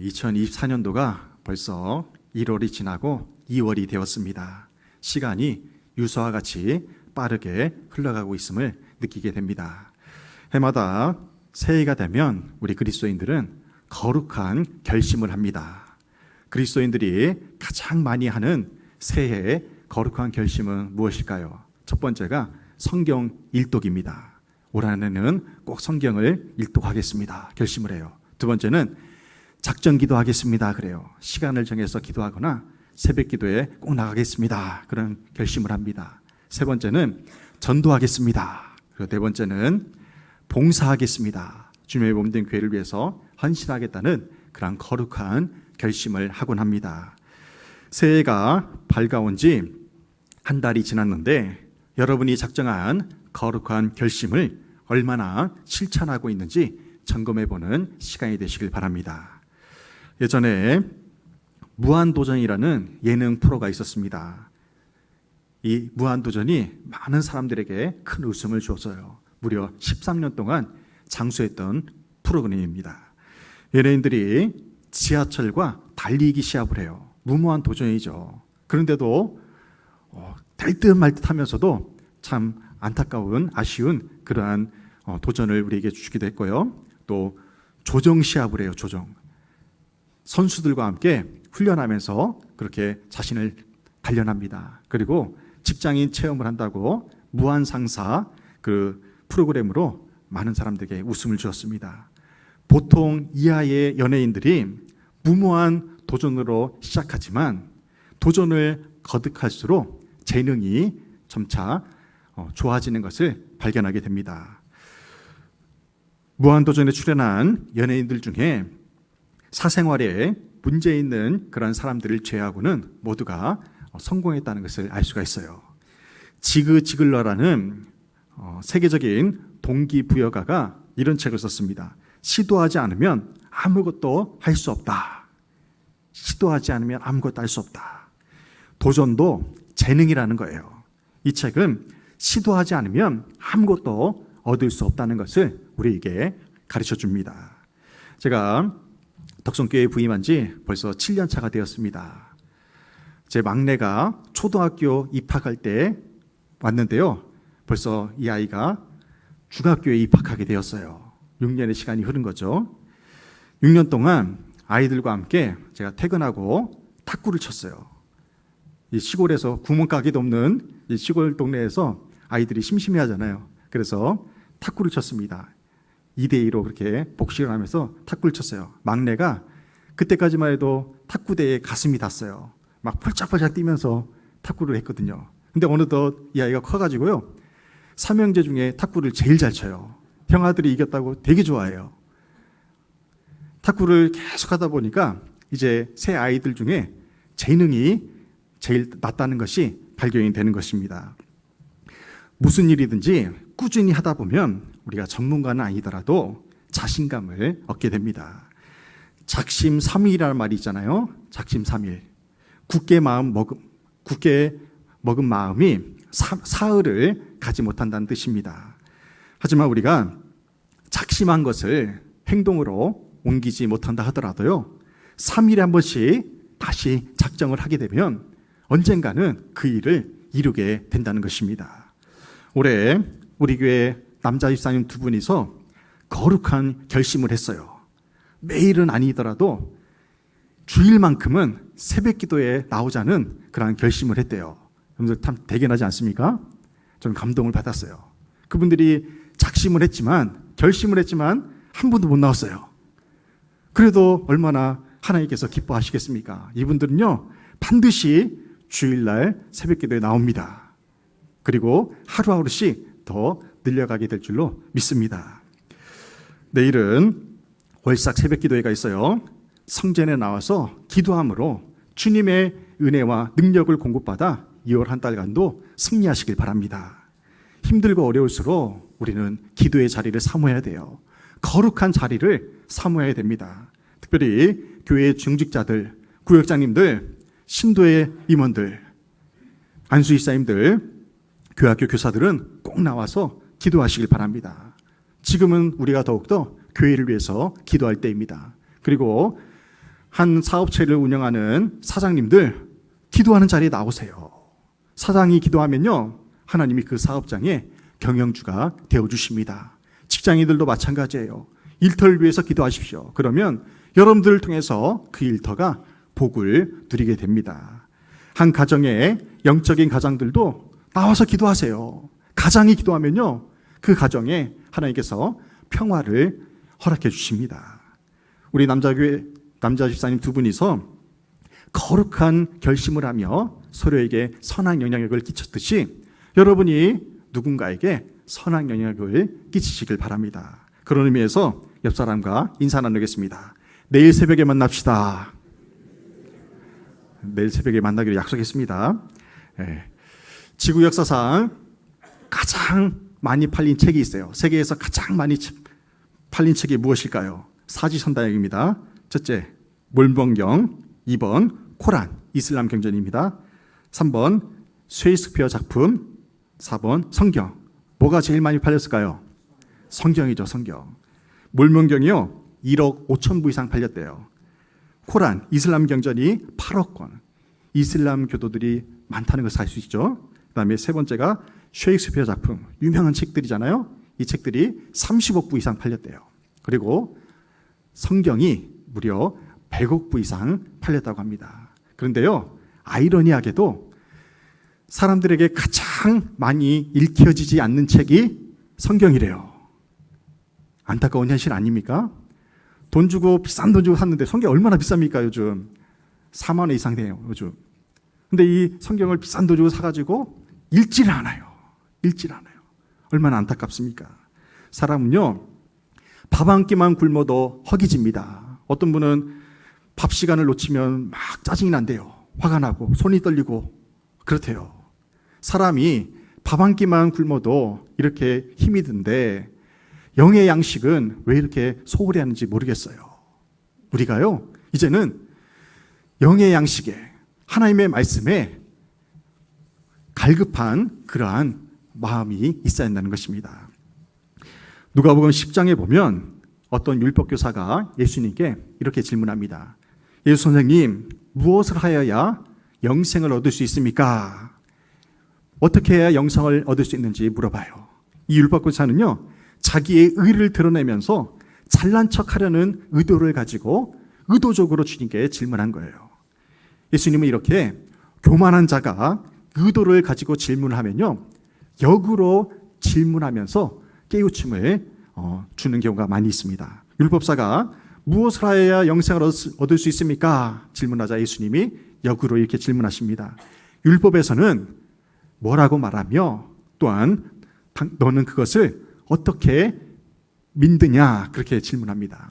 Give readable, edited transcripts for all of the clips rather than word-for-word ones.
2024년도가 벌써 1월이 지나고 2월이 되었습니다. 시간이 유서와 같이 빠르게 흘러가고 있음을 느끼게 됩니다. 해마다 새해가 되면 우리 그리스도인들은 거룩한 결심을 합니다. 그리스도인들이 가장 많이 하는 새해의 거룩한 결심은 무엇일까요? 첫 번째가 성경 일독입니다. 올 한해는 꼭 성경을 일독하겠습니다. 결심을 해요. 두 번째는 작전 기도하겠습니다. 그래요. 시간을 정해서 기도하거나 새벽 기도에 꼭 나가겠습니다. 그런 결심을 합니다. 세 번째는 전도하겠습니다. 그리고 네 번째는 봉사하겠습니다. 주님의 몸된 교회를 위해서 헌신하겠다는 그런 거룩한 결심을 하곤 합니다. 새해가 밝아온 지 한 달이 지났는데 여러분이 작정한 거룩한 결심을 얼마나 실천하고 있는지 점검해보는 시간이 되시길 바랍니다. 예전에 무한도전이라는 예능 프로가 있었습니다. 이 무한도전이 많은 사람들에게 큰 웃음을 주었어요. 무려 13년 동안 장수했던 프로그램입니다. 연예인들이 지하철과 달리기 시합을 해요. 무모한 도전이죠. 그런데도 될 듯 말 듯 하면서도 참 안타까운 아쉬운 그러한 도전을 우리에게 주기도 했고요. 또 조정 시합을 해요. 조정. 선수들과 함께 훈련하면서 그렇게 자신을 단련합니다. 그리고 직장인 체험을 한다고 무한상사 그 프로그램으로 많은 사람들에게 웃음을 주었습니다. 보통 이하의 연예인들이 무모한 도전으로 시작하지만 도전을 거듭할수록 재능이 점차 좋아지는 것을 발견하게 됩니다. 무한도전에 출연한 연예인들 중에 사생활에 문제 있는 그런 사람들을 제외하고는 모두가 성공했다는 것을 알 수가 있어요. 지그 지글러라는 세계적인 동기부여가가 이런 책을 썼습니다. 시도하지 않으면 아무것도 할 수 없다. 시도하지 않으면 아무것도 할 수 없다. 도전도 재능이라는 거예요. 이 책은 시도하지 않으면 아무것도 얻을 수 없다는 것을 우리에게 가르쳐 줍니다. 제가 덕성교회에 부임한 지 벌써 7년 차가 되었습니다. 제 막내가 초등학교 입학할 때 왔는데요. 벌써 이 아이가 중학교에 입학하게 되었어요. 6년의 시간이 흐른 거죠. 6년 동안 아이들과 함께 제가 퇴근하고 탁구를 쳤어요. 이 시골에서 구멍가게도 없는 이 시골 동네에서 아이들이 심심해 하잖아요. 그래서 탁구를 쳤습니다. 2대2로 그렇게 복식을 하면서 탁구를 쳤어요. 막내가 그때까지만 해도 탁구대에 가슴이 닿았어요. 막 펄짝펄짝 뛰면서 탁구를 했거든요. 근데 어느덧 이 아이가 커가지고요. 삼형제 중에 탁구를 제일 잘 쳐요. 형아들이 이겼다고 되게 좋아해요. 탁구를 계속 하다 보니까 이제 새 아이들 중에 재능이 제일 낫다는 것이 발견이 되는 것입니다. 무슨 일이든지 꾸준히 하다 보면 우리가 전문가는 아니더라도 자신감을 얻게 됩니다. 작심삼일이라는 말이 있잖아요. 작심삼일. 굳게 먹은 마음이 사흘을 가지 못한다는 뜻입니다. 하지만 우리가 작심한 것을 행동으로 옮기지 못한다 하더라도요. 3일에 한 번씩 다시 작정을 하게 되면 언젠가는 그 일을 이루게 된다는 것입니다. 올해 우리 교회 남자 집사님 두 분이서 거룩한 결심을 했어요. 매일은 아니더라도 주일만큼은 새벽 기도에 나오자는 그런 결심을 했대요. 여러분들 참 대견하지 않습니까? 저는 감동을 받았어요. 그분들이 작심을 했지만 결심을 했지만 한 번도 못 나왔어요. 그래도 얼마나 하나님께서 기뻐하시겠습니까? 이분들은요 반드시 주일날 새벽 기도에 나옵니다. 그리고 하루하루씩 더 늘려가게 될 줄로 믿습니다. 내일은 월삭 새벽 기도회가 있어요. 성전에 나와서 기도함으로 주님의 은혜와 능력을 공급받아 2월 한 달간도 승리하시길 바랍니다. 힘들고 어려울수록 우리는 기도의 자리를 사모해야 돼요. 거룩한 자리를 사모해야 됩니다. 특별히 교회의 중직자들, 구역장님들, 신도의 임원들, 안수이사님들, 교학교 교사들은 꼭 나와서 기도하시길 바랍니다. 지금은 우리가 더욱더 교회를 위해서 기도할 때입니다. 그리고 한 사업체를 운영하는 사장님들, 기도하는 자리에 나오세요. 사장이 기도하면요, 하나님이 그 사업장의 경영주가 되어주십니다. 직장인들도 마찬가지예요. 일터를 위해서 기도하십시오. 그러면 여러분들을 통해서 그 일터가 복을 누리게 됩니다. 한 가정의 영적인 가장들도 나와서 기도하세요. 가장이 기도하면요, 그 가정에 하나님께서 평화를 허락해 주십니다. 우리 남자 집사님 두 분이서 거룩한 결심을 하며 서로에게 선한 영향력을 끼쳤듯이 여러분이 누군가에게 선한 영향력을 끼치시길 바랍니다. 그런 의미에서 옆 사람과 인사 나누겠습니다. 내일 새벽에 만납시다. 내일 새벽에 만나기로 약속했습니다. 지구 역사상 가장 많이 팔린 책이 있어요. 세계에서 가장 많이 팔린 책이 무엇일까요? 사지선다형입니다. 첫째, 몰몬경. 2번, 코란, 이슬람 경전입니다. 3번, 셰익스피어 작품. 4번, 성경. 뭐가 제일 많이 팔렸을까요? 성경이죠, 성경. 몰몬경이요, 1억 5천 부 이상 팔렸대요. 코란, 이슬람 경전이 8억 권. 이슬람 교도들이 많다는 것을 알 수 있죠. 그 다음에 세 번째가 셰익스피어 작품, 유명한 책들이잖아요. 이 책들이 30억 부 이상 팔렸대요. 그리고 성경이 무려 100억 부 이상 팔렸다고 합니다. 그런데요, 아이러니하게도 사람들에게 가장 많이 읽혀지지 않는 책이 성경이래요. 안타까운 현실 아닙니까? 돈 주고, 비싼 돈 주고 샀는데 성경 얼마나 비쌉니까, 요즘? 4만 원 이상 돼요, 요즘. 근데 이 성경을 비싼 돈 주고 사가지고 읽지를 않아요. 읽지를 않아요. 얼마나 안타깝습니까? 사람은요, 밥 한 끼만 굶어도 허기집니다. 어떤 분은 밥 시간을 놓치면 막 짜증이 난대요. 화가 나고 손이 떨리고 그렇대요. 사람이 밥 한 끼만 굶어도 이렇게 힘이 든데 영의 양식은 왜 이렇게 소홀히 하는지 모르겠어요. 우리가요, 이제는 영의 양식에, 하나님의 말씀에 갈급한 그러한 마음이 있어야 한다는 것입니다. 누가복음 10장에 보면 어떤 율법교사가 예수님께 이렇게 질문합니다. 예수 선생님, 무엇을 하여야 영생을 얻을 수 있습니까? 어떻게 해야 영생을 얻을 수 있는지 물어봐요. 이 율법교사는요, 자기의 의를 드러내면서 잘난 척하려는 의도를 가지고 의도적으로 주님께 질문한 거예요. 예수님은 이렇게 교만한 자가 의도를 가지고 질문을 하면요, 역으로 질문하면서 깨우침을 주는 경우가 많이 있습니다. 율법사가 무엇을 하여야 영생을 얻을 수 있습니까? 질문하자 예수님이 역으로 이렇게 질문하십니다. 율법에서는 뭐라고 말하며 또한 너는 그것을 어떻게 믿느냐? 그렇게 질문합니다.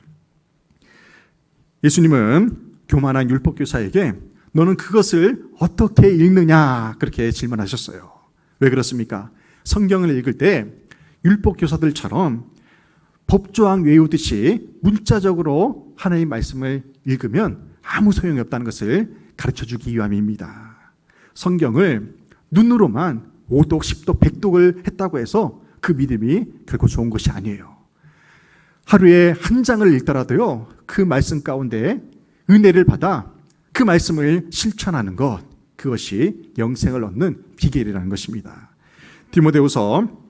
예수님은 교만한 율법교사에게 너는 그것을 어떻게 읽느냐? 그렇게 질문하셨어요. 왜 그렇습니까? 성경을 읽을 때 율법교사들처럼 법조항 외우듯이 문자적으로 하나님의 말씀을 읽으면 아무 소용이 없다는 것을 가르쳐주기 위함입니다. 성경을 눈으로만 5독, 10독, 100독을 했다고 해서 그 믿음이 결코 좋은 것이 아니에요. 하루에 한 장을 읽더라도요, 그 말씀 가운데 은혜를 받아 그 말씀을 실천하는 것, 그것이 영생을 얻는 비결이라는 것입니다. 디모데후서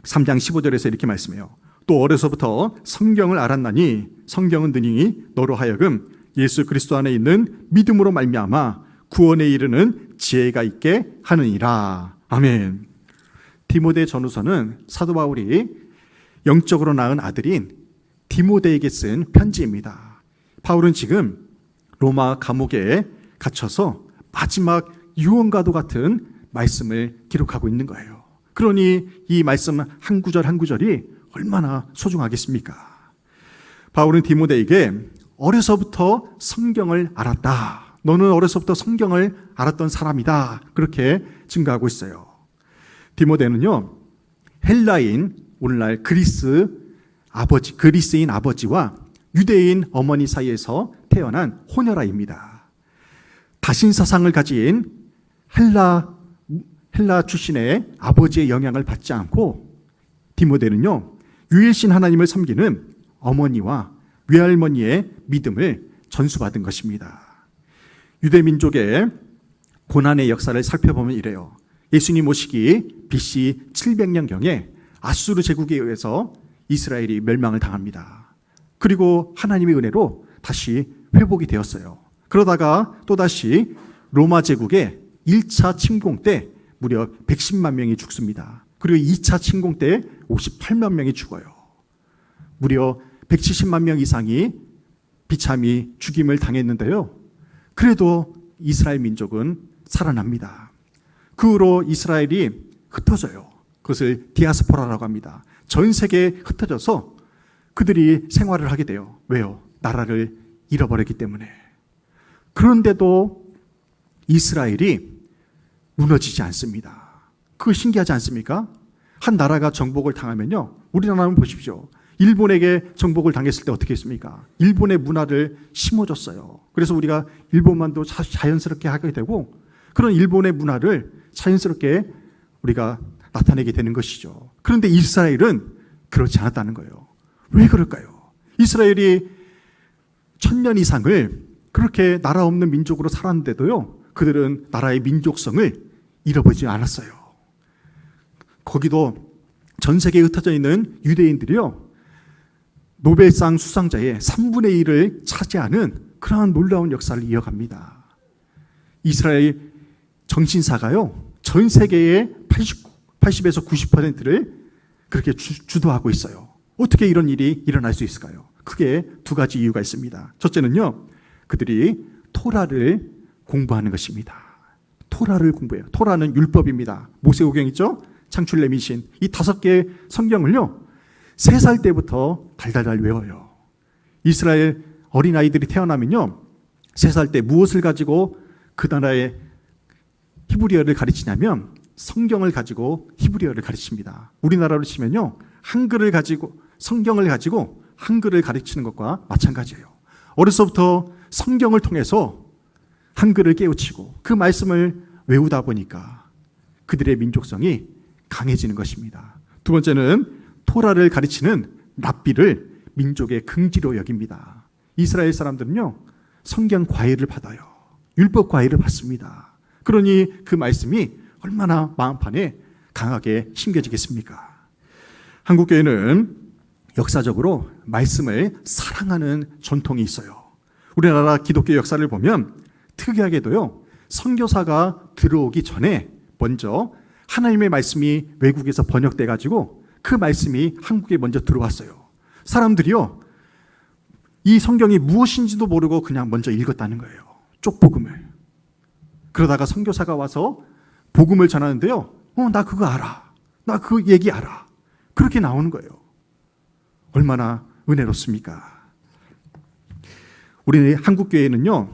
3장 15절에서 이렇게 말씀해요. 또 어려서부터 성경을 알았나니 성경은 능히 너로 하여금 예수 그리스도 안에 있는 믿음으로 말미암아 구원에 이르는 지혜가 있게 하느니라. 아멘. 디모데 전후서는 사도 바울이 영적으로 낳은 아들인 디모데에게 쓴 편지입니다. 바울은 지금 로마 감옥에 갇혀서 마지막 유언과도 같은 말씀을 기록하고 있는 거예요. 그러니 이 말씀 한 구절 한 구절이 얼마나 소중하겠습니까? 바울은 디모데에게 어려서부터 성경을 알았다. 너는 어려서부터 성경을 알았던 사람이다. 그렇게 증거하고 있어요. 디모데는요, 헬라인, 오늘날 그리스인 아버지와 유대인 어머니 사이에서 태어난 혼혈아입니다. 다신사상을 가진 헬라 출신의 아버지의 영향을 받지 않고 디모데는요, 유일신 하나님을 섬기는 어머니와 외할머니의 믿음을 전수받은 것입니다. 유대 민족의 고난의 역사를 살펴보면 이래요. 예수님 오시기 BC 700년경에 아수르 제국에 의해서 이스라엘이 멸망을 당합니다. 그리고 하나님의 은혜로 다시 회복이 되었어요. 그러다가 또다시 로마 제국의 1차 침공 때 무려 110만 명이 죽습니다. 그리고 2차 침공 때 58만 명이 죽어요. 무려 170만 명 이상이 비참히 죽임을 당했는데요. 그래도 이스라엘 민족은 살아납니다. 그 후로 이스라엘이 흩어져요. 그것을 디아스포라라고 합니다. 전 세계에 흩어져서 그들이 생활을 하게 돼요. 왜요? 나라를 잃어버렸기 때문에. 그런데도 이스라엘이 무너지지 않습니다. 그거 신기하지 않습니까? 한 나라가 정복을 당하면요. 우리나라는 보십시오. 일본에게 정복을 당했을 때 어떻게 했습니까? 일본의 문화를 심어줬어요. 그래서 우리가 일본만도 자연스럽게 하게 되고 그런 일본의 문화를 자연스럽게 우리가 나타내게 되는 것이죠. 그런데 이스라엘은 그렇지 않았다는 거예요. 왜 그럴까요? 이스라엘이 1000년 이상을 그렇게 나라 없는 민족으로 살았는데도요. 그들은 나라의 민족성을 잃어버리지 않았어요. 거기도 전 세계에 흩어져 있는 유대인들이요. 노벨상 수상자의 3분의 1을 차지하는 그러한 놀라운 역사를 이어갑니다. 이스라엘 정신사가요. 전 세계의 80에서 90%를 그렇게 주도하고 있어요. 어떻게 이런 일이 일어날 수 있을까요? 크게 두 가지 이유가 있습니다. 첫째는요. 그들이 토라를 공부하는 것입니다. 토라를 공부해요. 토라는 율법입니다. 모세오경 있죠? 창출 레위신. 이 5개의 성경을요. 3살 때부터 달달달 외워요. 이스라엘 어린아이들이 태어나면요. 3살 때 무엇을 가지고 그 나라의 히브리어를 가르치냐면 성경을 가지고 히브리어를 가르칩니다. 우리나라로 치면요. 한글을 가지고 성경을 가지고 한글을 가르치는 것과 마찬가지예요. 어려서부터 성경을 통해서 한글을 깨우치고 그 말씀을 외우다 보니까 그들의 민족성이 강해지는 것입니다. 두 번째는 토라를 가르치는 랍비를 민족의 긍지로 여깁니다. 이스라엘 사람들은요. 성경 과외를 받아요. 율법 과외를 받습니다. 그러니 그 말씀이 얼마나 마음판에 강하게 심겨지겠습니까? 한국교회는 역사적으로 말씀을 사랑하는 전통이 있어요. 우리나라 기독교 역사를 보면 특이하게도요. 선교사가 들어오기 전에 먼저 하나님의 말씀이 외국에서 번역돼 가지고 그 말씀이 한국에 먼저 들어왔어요. 사람들이요. 이 성경이 무엇인지도 모르고 그냥 먼저 읽었다는 거예요. 쪽복음을. 그러다가 선교사가 와서 복음을 전하는데요. 나 그거 알아. 나 그 얘기 알아. 그렇게 나오는 거예요. 얼마나 은혜롭습니까? 우리 한국교회는요.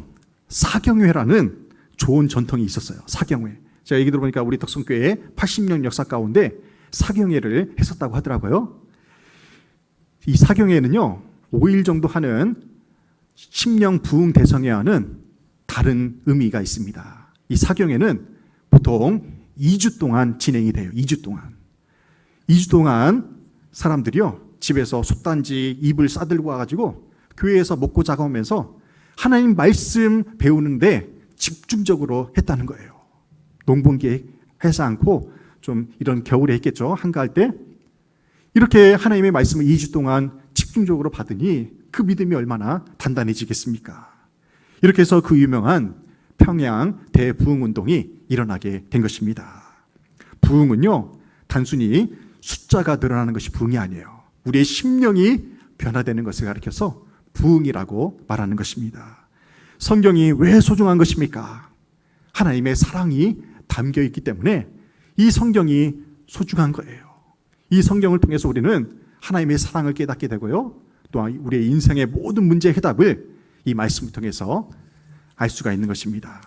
사경회라는 좋은 전통이 있었어요. 사경회. 제가 얘기 들어보니까 우리 덕성교회 80년 역사 가운데 사경회를 했었다고 하더라고요. 이 사경회는요. 5일 정도 하는 심령 부흥 대성회와는 다른 의미가 있습니다. 이 사경회는 보통 2주 동안 진행이 돼요. 2주 동안. 2주 동안 사람들이요. 집에서 솥단지 입을 싸들고 와가지고 교회에서 먹고 자고하면서 하나님 말씀 배우는데 집중적으로 했다는 거예요. 농번기에 하지 않고 좀 이런 겨울에 했겠죠. 한가할 때. 이렇게 하나님의 말씀을 2주 동안 집중적으로 받으니 그 믿음이 얼마나 단단해지겠습니까? 이렇게 해서 그 유명한 평양 대부흥운동이 일어나게 된 것입니다. 부흥은요. 단순히 숫자가 늘어나는 것이 부흥이 아니에요. 우리의 심령이 변화되는 것을 가리켜서 부흥이라고 말하는 것입니다. 성경이 왜 소중한 것입니까? 하나님의 사랑이 담겨 있기 때문에 이 성경이 소중한 거예요. 이 성경을 통해서 우리는 하나님의 사랑을 깨닫게 되고요. 또한 우리의 인생의 모든 문제의 해답을 이 말씀을 통해서 알 수가 있는 것입니다.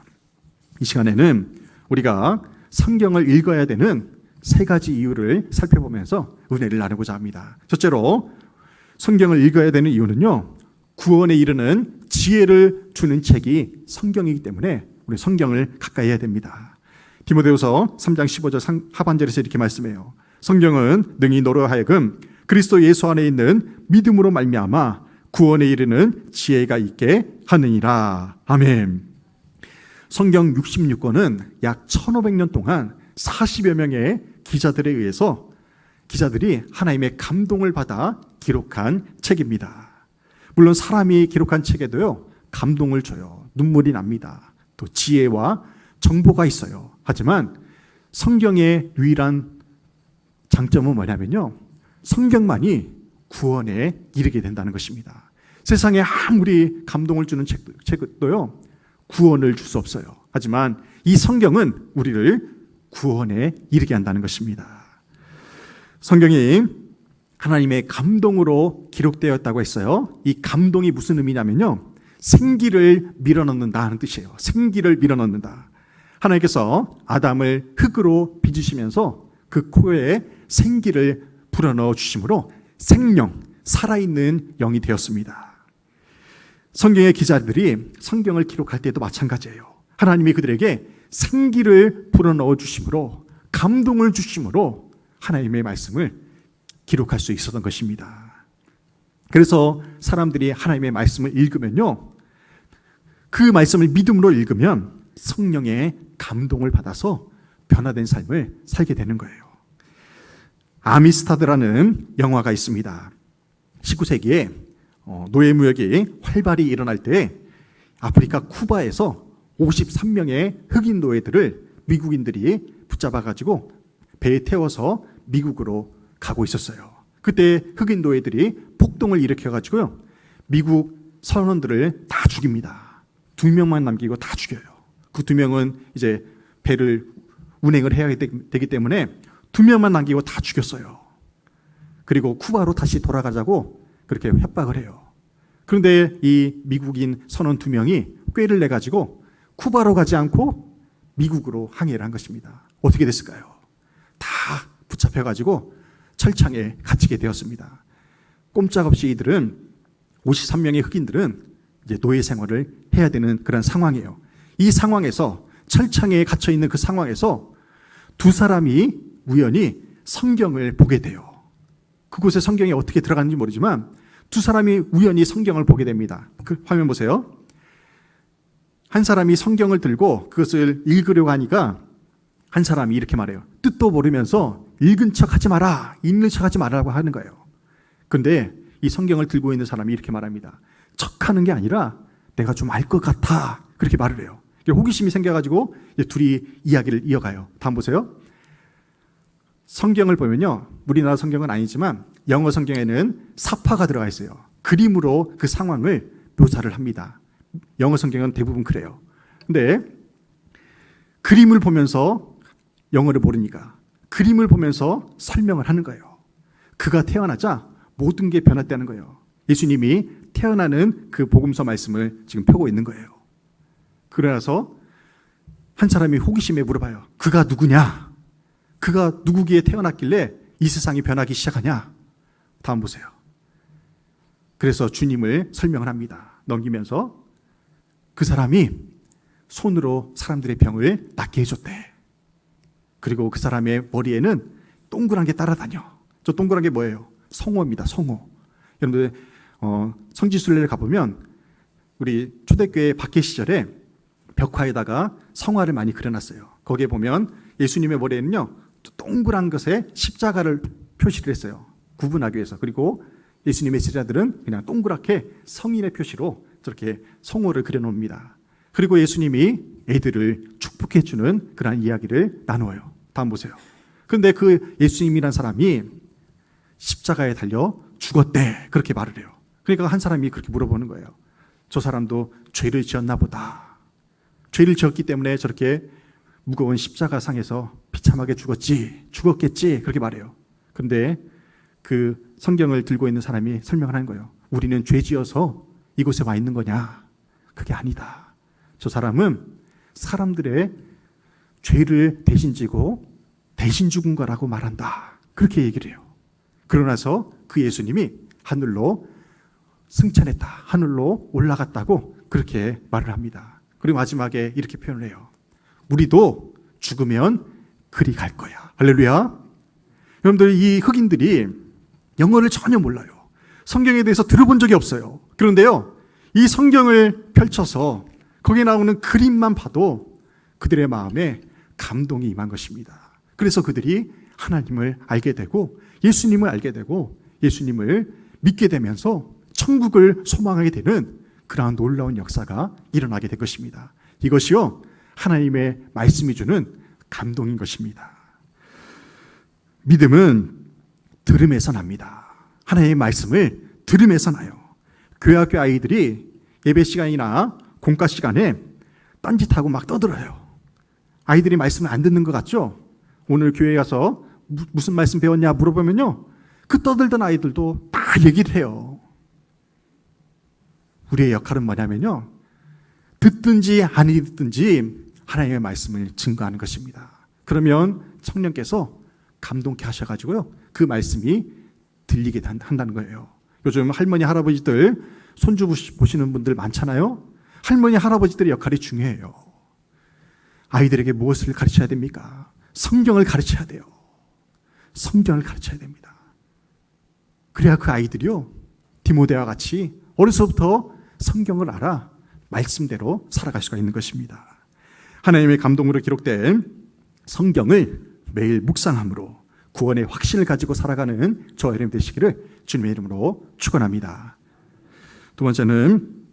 이 시간에는 우리가 성경을 읽어야 되는 3가지 이유를 살펴보면서 은혜를 나누고자 합니다. 첫째로 성경을 읽어야 되는 이유는요. 구원에 이르는 지혜를 주는 책이 성경이기 때문에 우리 성경을 가까이 해야 됩니다. 디모데후서 3장 15절 하반절에서 이렇게 말씀해요. 성경은 능히 너로 하여금 그리스도 예수 안에 있는 믿음으로 말미암아 구원에 이르는 지혜가 있게 하느니라. 아멘. 성경 66권은 약 1500년 동안 40여 명의 기자들에 의해서 기자들이 하나님의 감동을 받아 기록한 책입니다. 물론 사람이 기록한 책에도요, 감동을 줘요. 눈물이 납니다. 또 지혜와 정보가 있어요. 하지만 성경의 유일한 장점은 뭐냐면요, 성경만이 구원에 이르게 된다는 것입니다. 세상에 아무리 감동을 주는 책도요, 구원을 줄 수 없어요. 하지만 이 성경은 우리를 구원에 이르게 한다는 것입니다. 성경이 하나님의 감동으로 기록되었다고 했어요. 이 감동이 무슨 의미냐면요, 생기를 밀어넣는다 하는 뜻이에요. 생기를 밀어넣는다. 하나님께서 아담을 흙으로 빚으시면서 그 코에 생기를 불어넣어 주심으로 생명, 살아있는 영이 되었습니다. 성경의 기자들이 성경을 기록할 때도 마찬가지예요. 하나님이 그들에게 생기를 불어넣어 주심으로, 감동을 주심으로 하나님의 말씀을 기록할 수 있었던 것입니다. 그래서 사람들이 하나님의 말씀을 읽으면요, 그 말씀을 믿음으로 읽으면 성령의 감동을 받아서 변화된 삶을 살게 되는 거예요. 아미스타드라는 영화가 있습니다. 19세기에 노예무역이 활발히 일어날 때 아프리카 쿠바에서 53명의 흑인 노예들을 미국인들이 붙잡아가지고 배에 태워서 미국으로 가고 있었어요. 그때 흑인 노예들이 폭동을 일으켜가지고요, 미국 선원들을 다 죽입니다. 2명만 남기고 다 죽여요. 그 2명은 이제 배를 운행을 해야 되기 때문에 2명만 남기고 다 죽였어요. 그리고 쿠바로 다시 돌아가자고 그렇게 협박을 해요. 그런데 이 미국인 선원 2명이 꾀를 내가지고 쿠바로 가지 않고 미국으로 항해를 한 것입니다. 어떻게 됐을까요? 다 붙잡혀가지고 철창에 갇히게 되었습니다. 꼼짝없이 이들은 53명의 흑인들은 이제 노예 생활을 해야 되는 그런 상황이에요. 이 상황에서, 철창에 갇혀 있는 그 상황에서 두 사람이 우연히 성경을 보게 돼요. 그곳에 성경이 어떻게 들어갔는지 모르지만 두 사람이 우연히 성경을 보게 됩니다. 그 화면 보세요. 한 사람이 성경을 들고 그것을 읽으려고 하니까 한 사람이 이렇게 말해요. 뜻도 모르면서 읽은 척 하지 마라, 읽는 척 하지 말라고 하는 거예요. 그런데 이 성경을 들고 있는 사람이 이렇게 말합니다. 척하는 게 아니라 내가 좀 알 것 같아, 그렇게 말을 해요. 호기심이 생겨가지고 둘이 이야기를 이어가요. 다음 보세요. 성경을 보면요, 우리나라 성경은 아니지만 영어 성경에는 사파가 들어가 있어요. 그림으로 그 상황을 묘사를 합니다. 영어 성경은 대부분 그래요. 근데 그림을 보면서, 영어를 모르니까 그림을 보면서 설명을 하는 거예요. 그가 태어나자 모든 게 변했다는 거예요. 예수님이 태어나는 그 복음서 말씀을 지금 펴고 있는 거예요. 그래서 한 사람이 호기심에 물어봐요. 그가 누구냐? 그가 누구기에 태어났길래 이 세상이 변하기 시작하냐? 다음 보세요. 그래서 주님을 설명을 합니다. 넘기면서 그 사람이 손으로 사람들의 병을 낫게 해줬대. 그리고 그 사람의 머리에는 동그란 게 따라다녀. 저 동그란 게 뭐예요? 성호입니다. 성호. 여러분들 성지순례를 가보면 우리 초대교회 박해 시절에 벽화에다가 성화를 많이 그려놨어요. 거기에 보면 예수님의 머리에는요, 동그란 것에 십자가를 표시를 했어요. 구분하기 위해서. 그리고 예수님의 제자들은 그냥 동그랗게 성인의 표시로 저렇게 성호를 그려놓습니다. 그리고 예수님이 애들을 축복해주는 그런 이야기를 나누어요. 다음 보세요. 그런데 그 예수님이란 사람이 십자가에 달려 죽었대, 그렇게 말을 해요. 그러니까 한 사람이 그렇게 물어보는 거예요. 저 사람도 죄를 지었나 보다. 죄를 지었기 때문에 저렇게 무거운 십자가 상에서 비참하게 죽었겠지, 그렇게 말해요. 그런데 그 성경을 들고 있는 사람이 설명을 하는 거예요. 우리는 죄 지어서 이곳에 와 있는 거냐? 그게 아니다. 저 사람은 사람들의 죄를 대신 지고 대신 죽은 거라고 말한다, 그렇게 얘기를 해요. 그러나서 그 예수님이 하늘로 승천했다, 하늘로 올라갔다고 그렇게 말을 합니다. 그리고 마지막에 이렇게 표현을 해요. 우리도 죽으면 그리 갈 거야. 할렐루야. 여러분들, 이 흑인들이 영어를 전혀 몰라요. 성경에 대해서 들어본 적이 없어요. 그런데요, 이 성경을 펼쳐서 거기에 나오는 그림만 봐도 그들의 마음에 감동이 임한 것입니다. 그래서 그들이 하나님을 알게 되고 예수님을 알게 되고 예수님을 믿게 되면서 천국을 소망하게 되는 그러한 놀라운 역사가 일어나게 된 것입니다. 이것이요, 하나님의 말씀이 주는 감동인 것입니다. 믿음은 들음에서 납니다. 하나님의 말씀을 들음에서 나요. 교회학교 아이들이 예배 시간이나 공과 시간에 딴짓하고 막 떠들어요. 아이들이 말씀을 안 듣는 것 같죠? 오늘 교회에 가서 무슨 말씀 배웠냐 물어보면요, 그 떠들던 아이들도 다 얘기를 해요. 우리의 역할은 뭐냐면요, 듣든지 안 듣든지 하나님의 말씀을 증거하는 것입니다. 그러면 성령께서 감동케 하셔가지고요, 그 말씀이 들리게 한다는 거예요. 요즘 할머니 할아버지들 손주 보시는 분들 많잖아요. 할머니 할아버지들의 역할이 중요해요. 아이들에게 무엇을 가르쳐야 됩니까? 성경을 가르쳐야 돼요. 성경을 가르쳐야 됩니다. 그래야 그 아이들이요, 디모데와 같이 어려서부터 성경을 알아 말씀대로 살아갈 수가 있는 것입니다. 하나님의 감동으로 기록된 성경을 매일 묵상함으로 구원의 확신을 가지고 살아가는 저와 여러분 되시기를 주님의 이름으로 축원합니다. 두 번째는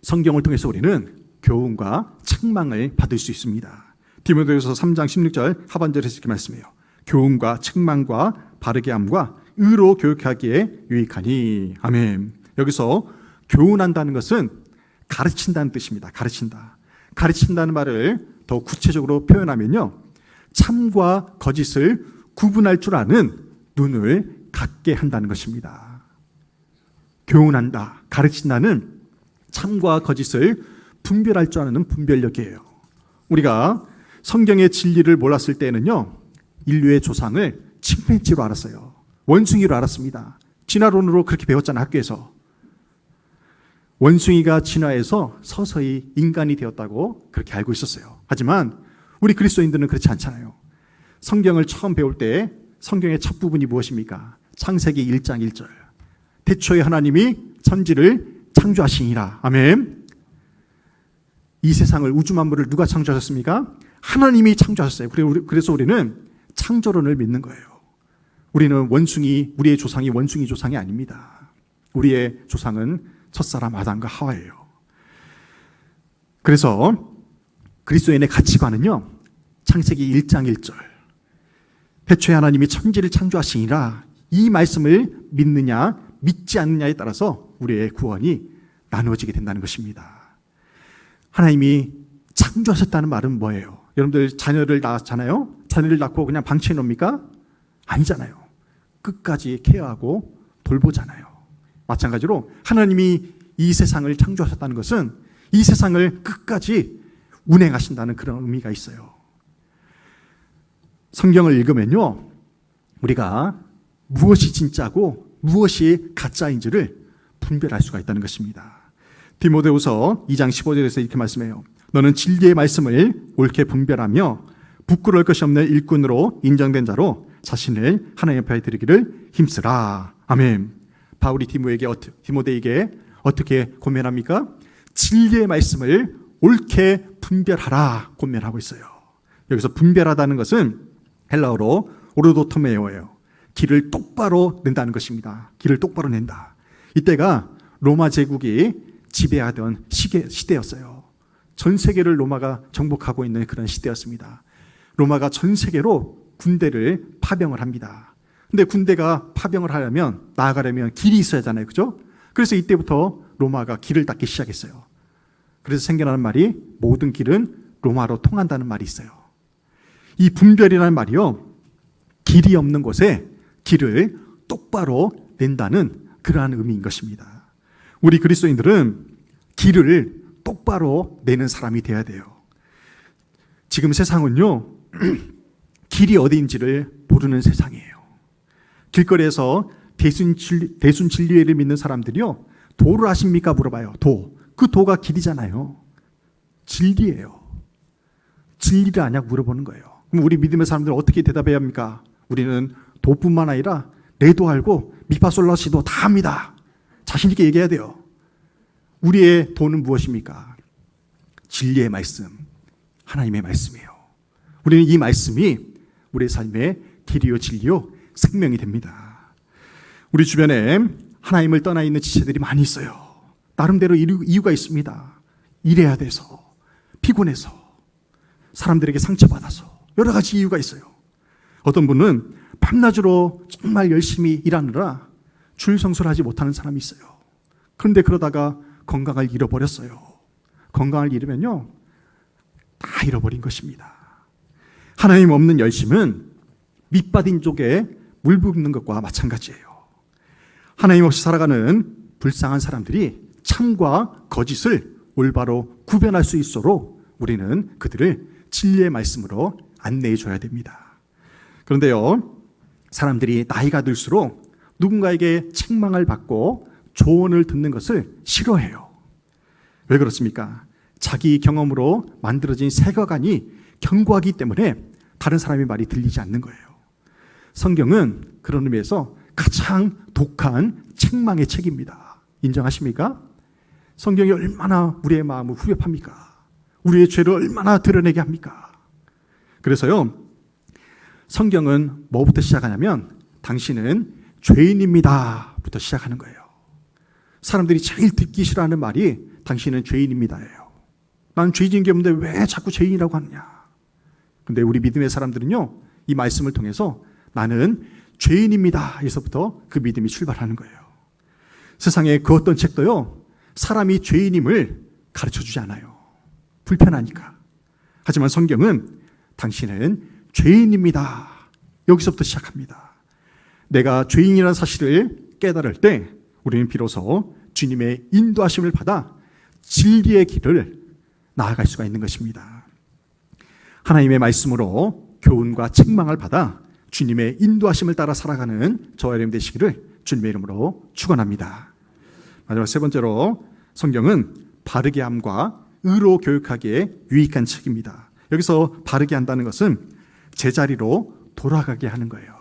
성경을 통해서 우리는 교훈과 책망을 받을 수 있습니다. 디모데후서 3장 16절 하반절에서 이렇게 말씀해요. 교훈과 책망과 바르게 함과 의로 교육하기에 유익하니. 아멘. 여기서 교훈한다는 것은 가르친다는 뜻입니다. 가르친다. 가르친다는 말을 더 구체적으로 표현하면요, 참과 거짓을 구분할 줄 아는 눈을 갖게 한다는 것입니다. 교훈한다, 가르친다는 참과 거짓을 분별할 줄 아는 분별력이에요. 우리가 성경의 진리를 몰랐을 때는요, 인류의 조상을 침팬지로 알았어요. 원숭이로 알았습니다. 진화론으로 그렇게 배웠잖아요, 학교에서. 원숭이가 진화해서 서서히 인간이 되었다고 그렇게 알고 있었어요. 하지만 우리 그리스도인들은 그렇지 않잖아요. 성경을 처음 배울 때 성경의 첫 부분이 무엇입니까? 창세기 1장 1절. 태초에 하나님이 천지를 창조하시니라. 아멘. 이 세상을, 우주 만물을 누가 창조하셨습니까? 하나님이 창조하셨어요. 그래서 우리는 창조론을 믿는 거예요. 우리는 우리의 조상이 원숭이 조상이 아닙니다. 우리의 조상은 첫사람 아담과 하와예요. 그래서 그리스도인의 가치관은요, 창세기 1장 1절. 태초에 하나님이 천지를 창조하시니라. 이 말씀을 믿느냐 믿지 않느냐에 따라서 우리의 구원이 나누어지게 된다는 것입니다. 하나님이 창조하셨다는 말은 뭐예요? 여러분들 자녀를 낳았잖아요. 자녀를 낳고 그냥 방치해 놓습니까? 아니잖아요. 끝까지 케어하고 돌보잖아요. 마찬가지로 하나님이 이 세상을 창조하셨다는 것은 이 세상을 끝까지 운행하신다는 그런 의미가 있어요. 성경을 읽으면요, 우리가 무엇이 진짜고 무엇이 가짜인지를 분별할 수가 있다는 것입니다. 디모데후서 2장 15절에서 이렇게 말씀해요. 너는 진리의 말씀을 옳게 분별하며 부끄러울 것이 없는 일꾼으로 인정된 자로 자신을 하나님 앞에 드리기를 힘쓰라. 아멘. 바울이 디모데에게 어떻게 권면합니까? 진리의 말씀을 옳게 분별하라 권면하고 있어요. 여기서 분별하다는 것은 헬라어로 오르도토메오예요. 길을 똑바로 낸다는 것입니다. 길을 똑바로 낸다. 이때가 로마 제국이 지배하던 시대였어요. 전 세계를 로마가 정복하고 있는 그런 시대였습니다. 로마가 전 세계로 군대를 파병을 합니다. 근데 군대가 파병을 하려면, 나아가려면 길이 있어야 하잖아요. 그죠? 그래서 이때부터 로마가 길을 닦기 시작했어요. 그래서 생겨나는 말이 모든 길은 로마로 통한다는 말이 있어요. 이 분별이라는 말이요, 길이 없는 곳에 길을 똑바로 낸다는 그러한 의미인 것입니다. 우리 그리스도인들은 길을 똑바로 내는 사람이 되어야 돼요. 지금 세상은요, 길이 어디인지를 모르는 세상이에요. 길거리에서 대순 진리를 믿는 사람들이요, 도를 아십니까? 물어봐요. 도. 그 도가 길이잖아요. 진리예요. 진리를 아냐고 물어보는 거예요. 그럼 우리 믿음의 사람들은 어떻게 대답해야 합니까? 우리는 도뿐만 아니라 레도 알고 미파솔라시도 다 합니다. 자신 있게 얘기해야 돼요. 우리의 돈은 무엇입니까? 진리의 말씀, 하나님의 말씀이에요. 우리는 이 말씀이 우리의 삶의 길이요 진리요 생명이 됩니다. 우리 주변에 하나님을 떠나 있는 지체들이 많이 있어요. 나름대로 이유가 있습니다. 일해야 돼서, 피곤해서, 사람들에게 상처받아서 여러 가지 이유가 있어요. 어떤 분은 밤낮으로 정말 열심히 일하느라 주일 성수를 하지 못하는 사람이 있어요. 그런데 그러다가 건강을 잃어버렸어요. 건강을 잃으면요, 다 잃어버린 것입니다. 하나님 없는 열심은 밑바딘 쪽에 물 붓는 것과 마찬가지예요. 하나님 없이 살아가는 불쌍한 사람들이 참과 거짓을 올바로 구별할 수 있도록 우리는 그들을 진리의 말씀으로 안내해 줘야 됩니다. 그런데요, 사람들이 나이가 들수록 누군가에게 책망을 받고 조언을 듣는 것을 싫어해요. 왜 그렇습니까? 자기 경험으로 만들어진 세계관이 견고하기 때문에 다른 사람의 말이 들리지 않는 거예요. 성경은 그런 의미에서 가장 독한 책망의 책입니다. 인정하십니까? 성경이 얼마나 우리의 마음을 후벼팝니까? 우리의 죄를 얼마나 드러내게 합니까? 그래서요, 성경은 뭐부터 시작하냐면 당신은 죄인입니다 부터 시작하는 거예요. 사람들이 제일 듣기 싫어하는 말이 당신은 죄인입니다예요. 난 죄 지은 게 없는데 왜 자꾸 죄인이라고 하느냐. 근데 우리 믿음의 사람들은요, 이 말씀을 통해서 나는 죄인입니다 에서부터 그 믿음이 출발하는 거예요. 세상에 그 어떤 책도요, 사람이 죄인임을 가르쳐주지 않아요. 불편하니까. 하지만 성경은 당신은 죄인입니다, 여기서부터 시작합니다. 내가 죄인이라는 사실을 깨달을 때 우리는 비로소 주님의 인도하심을 받아 진리의 길을 나아갈 수가 있는 것입니다. 하나님의 말씀으로 교훈과 책망을 받아 주님의 인도하심을 따라 살아가는 저와 여러분 되시기를 주님의 이름으로 축원합니다. 마지막 세 번째로, 성경은 바르게 함과 의로 교육하기에 유익한 책입니다. 여기서 바르게 한다는 것은 제자리로 돌아가게 하는 거예요.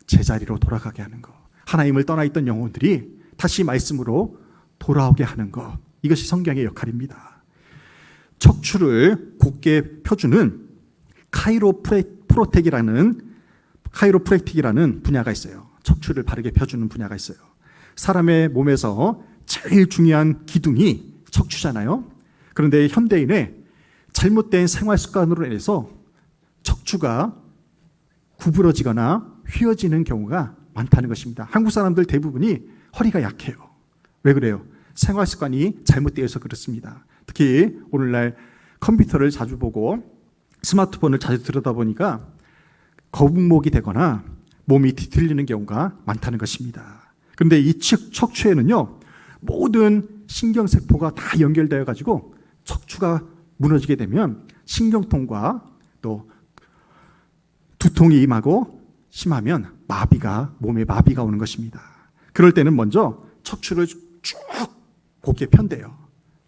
제자리로 돌아가게 하는 것. 하나님을 떠나 있던 영혼들이 다시 말씀으로 돌아오게 하는 것. 이것이 성경의 역할입니다. 척추를 곧게 펴주는 카이로프랙틱이라는 분야가 있어요. 척추를 바르게 펴주는 분야가 있어요. 사람의 몸에서 제일 중요한 기둥이 척추잖아요. 그런데 현대인의 잘못된 생활 습관으로 인해서 척추가 구부러지거나 휘어지는 경우가 많다는 것입니다. 한국 사람들 대부분이 허리가 약해요. 왜 그래요? 생활 습관이 잘못되어서 그렇습니다. 특히 오늘날 컴퓨터를 자주 보고 스마트폰을 자주 들여다보니까 거북목이 되거나 몸이 뒤틀리는 경우가 많다는 것입니다. 그런데 이 척추에는요, 모든 신경세포가 다 연결되어 가지고 척추가 무너지게 되면 신경통과 또 두통이 임하고 심하면 몸에 마비가 오는 것입니다. 그럴 때는 먼저 척추를 쭉 곧게 편대요.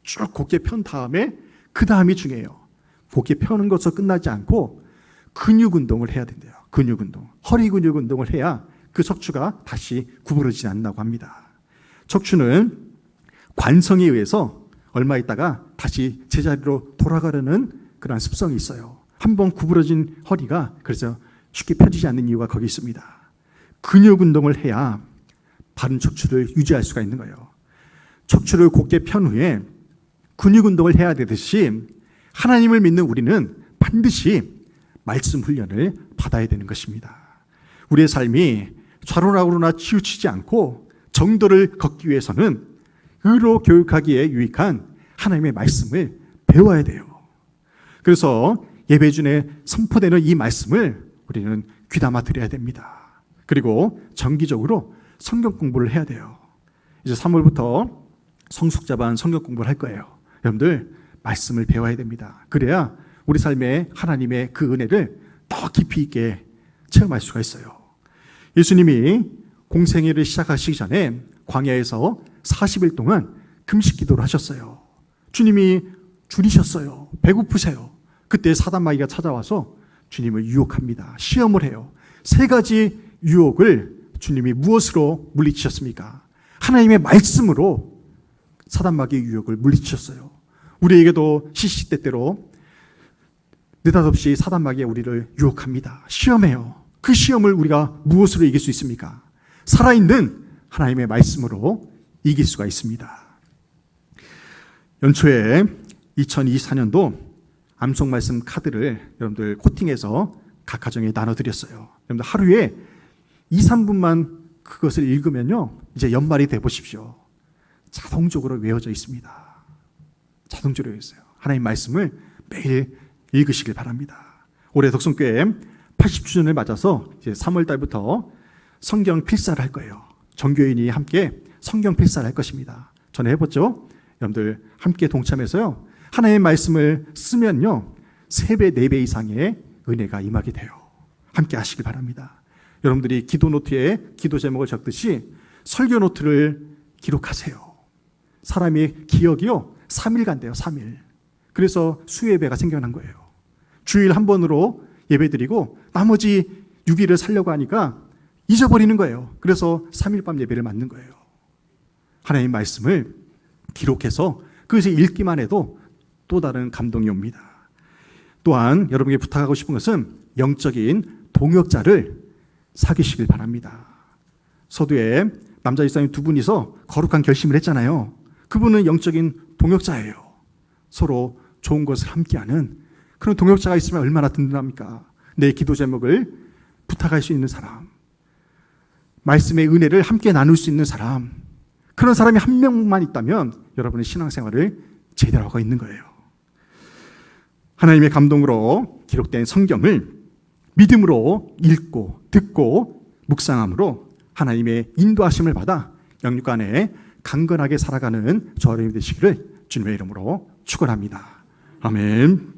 쭉 곧게 편 다음에 그 다음이 중요해요. 곧게 펴는 것으로 끝나지 않고 근육 운동을 해야 된대요. 근육 운동. 허리 근육 운동을 해야 그 척추가 다시 구부러지지 않는다고 합니다. 척추는 관성에 의해서 얼마 있다가 다시 제자리로 돌아가려는 그런 습성이 있어요. 한번 구부러진 허리가 그래서 쉽게 펴지지 않는 이유가 거기 있습니다. 근육 운동을 해야 바른 척추를 유지할 수가 있는 거예요. 척추를 곧게 편 후에 근육 운동을 해야 되듯이 하나님을 믿는 우리는 반드시 말씀 훈련을 받아야 되는 것입니다. 우리의 삶이 좌로나우로나 치우치지 않고 정도를 걷기 위해서는 의로 교육하기에 유익한 하나님의 말씀을 배워야 돼요. 그래서 예배 중에 선포되는 이 말씀을 우리는 귀담아 드려야 됩니다. 그리고 정기적으로 성경 공부를 해야 돼요. 이제 3월부터 성숙자반 성경 공부를 할 거예요. 여러분들 말씀을 배워야 됩니다. 그래야 우리 삶에 하나님의 그 은혜를 더 깊이 있게 체험할 수가 있어요. 예수님이 공생애를 시작하시기 전에 광야에서 40일 동안 금식 기도를 하셨어요. 주님이 줄이셨어요. 배고프세요. 그때 사단 마귀가 찾아와서 주님을 유혹합니다. 시험을 해요. 세 가지 유혹을 주님이 무엇으로 물리치셨습니까? 하나님의 말씀으로 사단마귀의 유혹을 물리치셨어요. 우리에게도 시시때때로 느닷없이 사단마귀가 우리를 유혹합니다. 시험해요. 그 시험을 우리가 무엇으로 이길 수 있습니까? 살아있는 하나님의 말씀으로 이길 수가 있습니다. 연초에 2024년도 암송 말씀 카드를 여러분들 코팅해서 각 가정에 나눠드렸어요. 여러분들 하루에 2, 3분만 그것을 읽으면요, 이제 연말이 돼 보십시오. 자동적으로 외워져 있습니다. 자동적으로 외워져 있어요. 하나님 말씀을 매일 읽으시길 바랍니다. 올해 덕성교회 80주년을 맞아서 이제 3월 달부터 성경 필사를 할 거예요. 전교인이 함께 성경 필사를 할 것입니다. 전에 해봤죠? 여러분들 함께 동참해서요, 하나님의 말씀을 쓰면요 3배, 4배 이상의 은혜가 임하게 돼요. 함께 하시길 바랍니다. 여러분들이 기도 노트에 기도 제목을 적듯이 설교 노트를 기록하세요. 사람의 기억이요 3일 간대요. 3일. 그래서 수예배가 생겨난 거예요. 주일 한 번으로 예배드리고 나머지 6일을 살려고 하니까 잊어버리는 거예요. 그래서 3일 밤 예배를 맞는 거예요. 하나님의 말씀을 기록해서 그것을 읽기만 해도 또 다른 감동이 옵니다. 또한 여러분에게 부탁하고 싶은 것은 영적인 동역자를 사귀시길 바랍니다. 서두에 남자 집사님 2분이서 거룩한 결심을 했잖아요. 그분은 영적인 동역자예요. 서로 좋은 것을 함께하는 그런 동역자가 있으면 얼마나 든든합니까? 내 기도 제목을 부탁할 수 있는 사람, 말씀의 은혜를 함께 나눌 수 있는 사람, 그런 사람이 한 명만 있다면 여러분의 신앙생활을 제대로 하고 있는 거예요. 하나님의 감동으로 기록된 성경을 믿음으로 읽고 듣고 묵상함으로 하나님의 인도하심을 받아 영육 안에 강건하게 살아가는 저와 여러분이 되시기를 주님의 이름으로 축원합니다. 아멘.